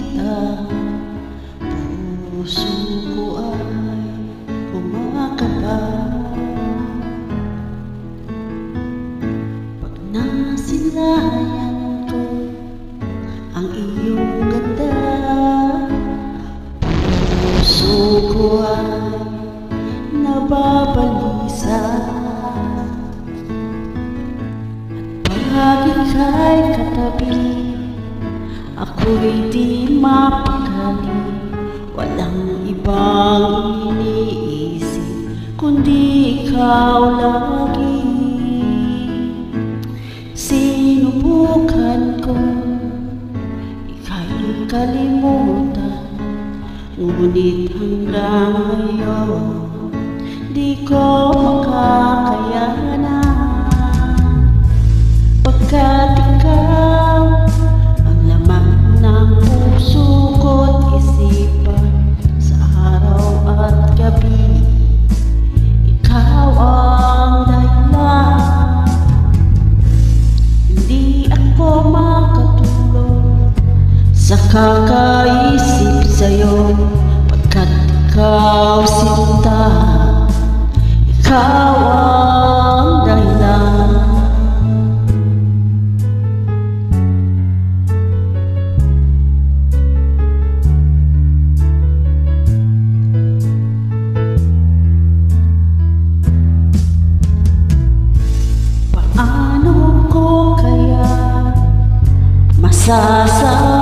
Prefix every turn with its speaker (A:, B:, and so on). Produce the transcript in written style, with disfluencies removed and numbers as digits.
A: kita, puso ko ay kumakaba. Pag nasilayan ko ang iyong ganda, puso ko ay nababalisa. At pag ika'y katabi, ako'y di mapakali. Walang ibang iniisip kundi ikaw lagi. Sinubukan ko ika'y kalimutan, ngunit hanggang ngayon di ko makakayanan. Pagkat ikaw ang laman ng puso ko't isipan, sa araw at gabi ikaw ang dahilan. Hindi ako makatulog sa kakaisip sa'yo, pagkat ikaw sinta, ikaw ang dahilan. Paano ko kaya masasabi